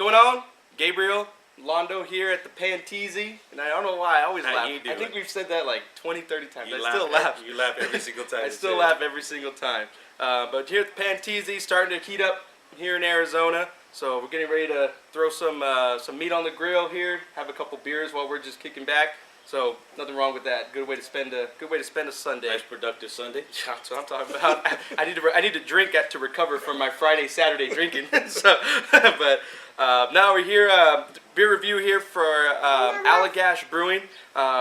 going on? Gabriel Londo here at the Panteezy, and I don't know why I always laugh. I think we've said that like 20, 30 times. You laugh every single time. I still laugh every single time. But here at the Panteezy, starting to heat up here in Arizona. So we're getting ready to throw some meat on the grill here. Have a couple beers while we're just kicking back. So nothing wrong with that. Good way to spend a Sunday. Nice productive Sunday. That's what I'm talking about. I need to drink to recover from my Friday, Saturday drinking. But now we're here. Beer review here for Allagash Brewing,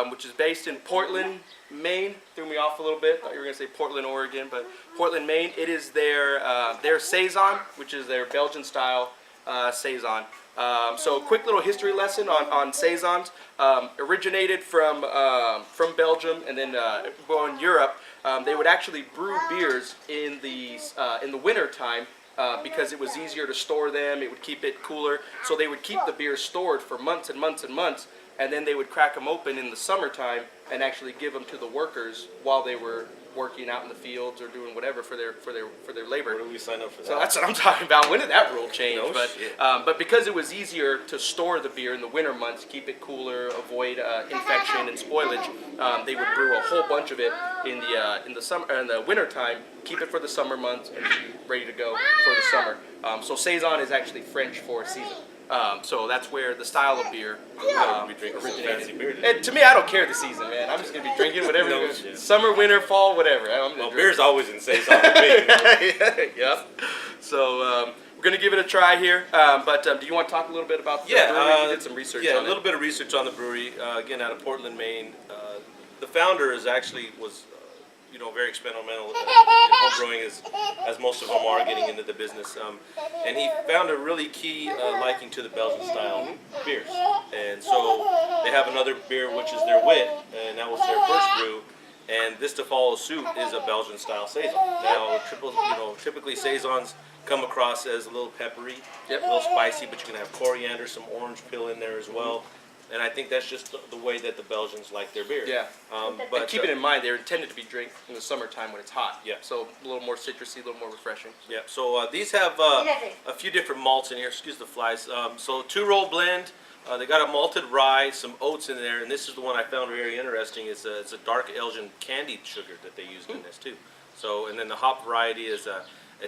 which is based in Portland, Maine. Threw me off a little bit. Thought you were gonna say Portland, Oregon, but Portland, Maine. It is their Saison, which is their Belgian style Saison. So quick little history lesson on Saisons. Originated from Belgium, and then in Europe, they would actually brew beers in the winter time because it was easier to store them. It would keep it cooler, so they would keep the beers stored for months and months and months, and then they would crack them open in the summertime and actually give them to the workers while they were working out in the fields or doing whatever for their labor. When do we sign up for that? So that's what I'm talking about. When did that rule change? No but shit. But because it was easier to store the beer in the winter months, keep it cooler, avoid infection and spoilage, they would brew a whole bunch of it in the summer, in the winter time, keep it for the summer months, and be ready to go for the summer. So Saison is actually French for season. So that's where the style of beer originated. And to me, I don't care the season, man. I'm just gonna be drinking whatever. Summer, winter, fall, whatever. Beer's always in Saison for me. Yep. So we're gonna give it a try here. But do you want to talk a little bit about the brewery? You did some research. Yeah, on a little bit of research on the brewery. Again, out of Portland, Maine. The founder was very experimental in home brewing, as most of them are getting into the business. And he found a really key liking to the Belgian style beers. And so they have another beer, which is their Wit, and that was their first brew. And this to follow suit is a Belgian style Saison. Now, typically Saisons come across as a little peppery, a little spicy, but you can have coriander, some orange peel in there as well. And I think that's just the way that the Belgians like their beer. Yeah. But keeping in mind, they're intended to be drank in the summertime when it's hot. Yeah. So a little more citrusy, a little more refreshing. Yeah. So these have a few different malts in here. Excuse the flies. So 2-roll blend. They got a malted rye, some oats in there, and this is the one I found very interesting. It's a dark Belgian candied sugar that they used in this too. So, and then the hop variety is a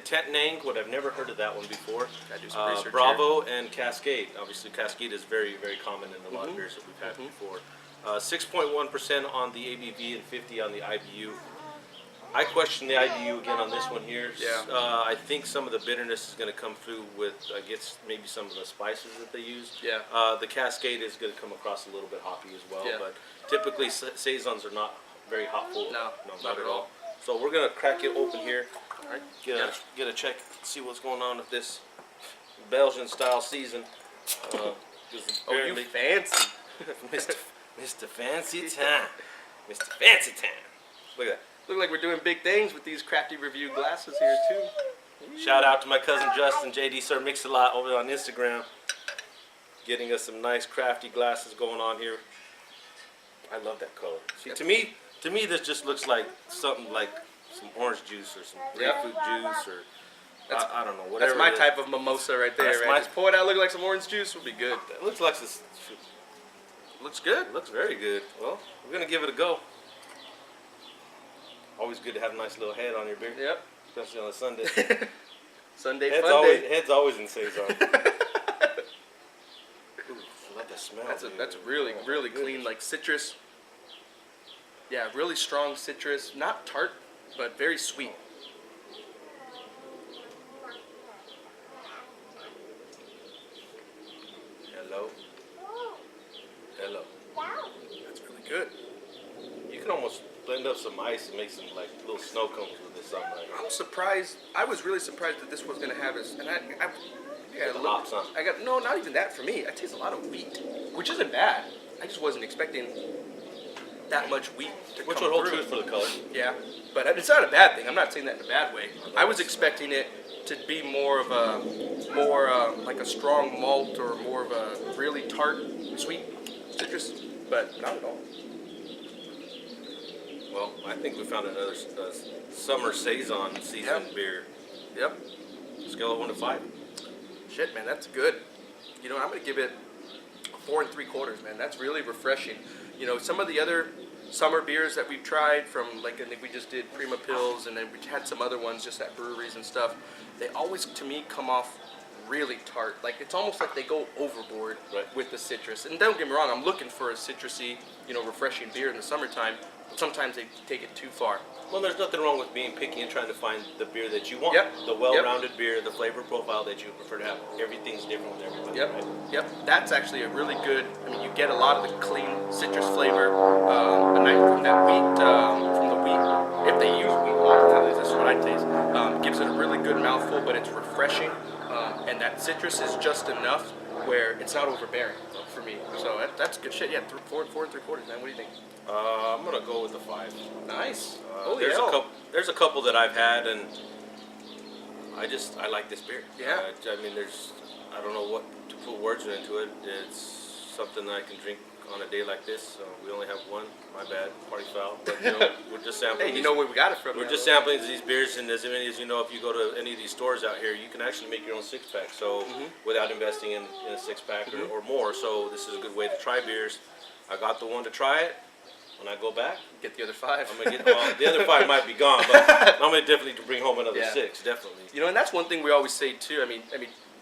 Tettnang, what I've never heard of that one before. Gotta do some research Bravo here. and Cascade. Obviously, Cascade is very, very common in a lot of beers that we've had before. 6.1% on the ABV and 50 on the IBU. I question the IBU again on this one here. Yeah. I think some of the bitterness is going to come through with, I guess, maybe some of the spices that they use. Yeah. The Cascade is going to come across a little bit hoppy as well, Yeah. but typically Saisons are not very hop full. No, not at all. So we're going to crack it open here. All right, get a check, see what's going on with this Belgian style season. Oh, you fancy. Mr. Fancy Time. Mr. Fancy Time. Look at that. Look like we're doing big things with these Crafty review glasses here too. Shout out to my cousin Justin, JD Sir Mix-a-Lot over on Instagram. Getting us some nice Crafty glasses going on here. I love that color. See, to me this just looks like something like some orange juice or some grapefruit juice or I don't know, whatever. That's my type of mimosa right there, man. Just pour it out, look like some orange juice will be good. It looks like this. Looks good. Looks very good. Well, we're gonna give it a go. Always good to have a nice little head on your beer. Yep. Especially on a Sunday. Sunday fun day. Head's always in Saison. Ooh, I like that smell. That's really clean, like citrus. Yeah, really strong citrus. Not tart, but very sweet. Hello. Hello. That's really good. You can almost blend up some ice and make some like little snow cones with this something like that. I'm surprised. I was really surprised that this was gonna have this, and I the hops, huh? no, not even that for me. I taste a lot of wheat, which isn't bad. I just wasn't expecting that much wheat to Which come would hold through. true for the color. Yeah, but it's not a bad thing. I'm not saying that in a bad way. I was expecting it to be more of like a strong malt or more of a really tart, sweet citrus, but not at all. Well, I think we found another summer Saison seasoned beer. Yep. Scale of 1 to 5. Shit, man, that's good. You know, I'm gonna give it 4 3/4, man. That's really refreshing. You know, some of the other summer beers that we've tried from, like, I think we just did Prima Pills, and then we had some other ones just at breweries and stuff. They always, to me, come off really tart. Like, it's almost like they go overboard with the citrus. And don't get me wrong, I'm looking for a citrusy, you know, refreshing beer in the summertime. But sometimes they take it too far. Well, there's nothing wrong with being picky and trying to find the beer that you want. Yep. The well-rounded beer, the flavor profile that you prefer to have. Everything's different with everybody. Yep. Right? Yep. That's actually a really good. I mean, you get a lot of the clean citrus flavor, a nice from that wheat, from the wheat. If they use wheat malt, at least that's what I taste. Gives it a really good mouthful, but it's refreshing, and that citrus is just enough where it's not overbearing for me. So that's good shit. Yeah, 4 3/4, man. What do you think? I'm gonna go with the 5. Nice. There's a couple that I've had, and I like this beer. Yeah. I mean, I don't know what to put words into it. It's something that I can drink on a day like this. So we only have one. My bad, party foul. But you know, we're just sampling. Hey, you know where we got it from? We're just sampling these beers, and as many as you know, if you go to any of these stores out here, you can actually make your own 6-pack. So without investing in a 6-pack or more. So this is a good way to try beers. I got the one to try it. When I go back, get the other 5. I'm gonna get the other 5 might be gone, but I'm gonna definitely bring home another 6. Definitely. You know, and that's one thing we always say too. I mean,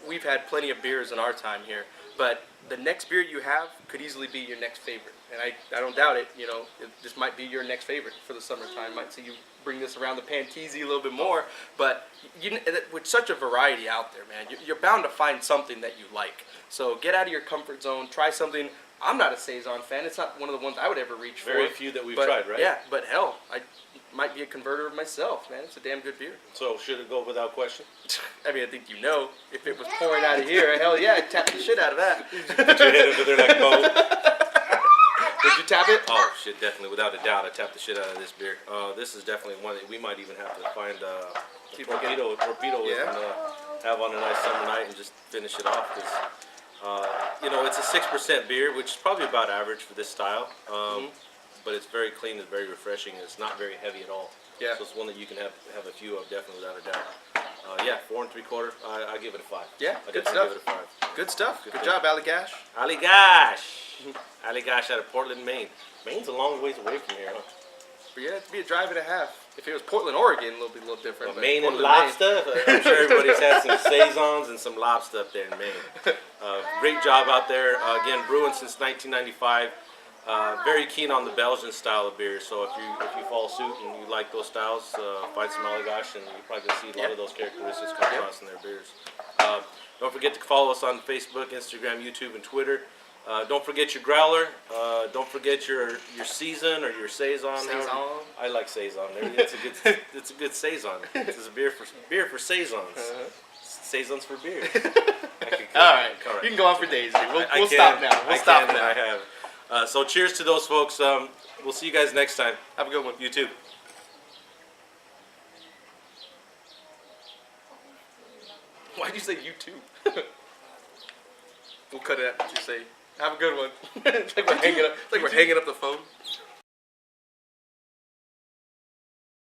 we've had plenty of beers in our time here, but the next beer you have could easily be your next favorite, and I don't doubt it. You know, this might be your next favorite for the summertime. Might see you bring this around the Panteezy a little bit more, but with such a variety out there, man, you're bound to find something that you like. So get out of your comfort zone, try something. I'm not a Saison fan. It's not one of the ones I would ever reach for. Very few that we've tried, right? Yeah, but hell, I might be a converter myself, man. It's a damn good beer. So should it go without question? I mean, I think you know, if it was pouring out of here, hell yeah, I'd tap the shit out of that. Put your head under there like Mo. Did you tap it? Oh shit, definitely, without a doubt, I tapped the shit out of this beer. This is definitely one that we might even have to find a torpedo with and have on a nice summer night and just finish it off. Cause, you know, it's a 6% beer, which is probably about average for this style. But it's very clean, it's very refreshing, and it's not very heavy at all. Yeah. So it's one that you can have a few of, definitely, without a doubt. Yeah, 4 3/4. I give it a 5. Yeah, I good definitely stuff. give it a 5. Good stuff. Good job, Allagash. Allagash. Allagash out of Portland, Maine. Maine's a long ways away from here, huh? But yeah, it'd be a drive and a half. If it was Portland, Oregon, it'll be a little different. Well, Maine and Portland, lobster. I'm sure everybody's had some Saisons and some lobster up there in Maine. Great job out there. Again, brewing since 1995. Very keen on the Belgian style of beer. So if you follow suit and you like those styles, find some Allagash, and you're probably gonna see a lot of those characteristics come across in their beers. Don't forget to follow us on Facebook, Instagram, YouTube, and Twitter. Don't forget your growler. Don't forget your Saison or your Saison. I like Saison. It's a good Saison. It's a beer for Saisons. Saisons for beer. All right, you can go on for days. We'll stop now. We'll stop now. I have. So cheers to those folks. We'll see you guys next time. Have a good one. You too. Why'd you say you too? We'll cut it out. You say, have a good one. It's like we're hanging up. It's like we're hanging up the phone.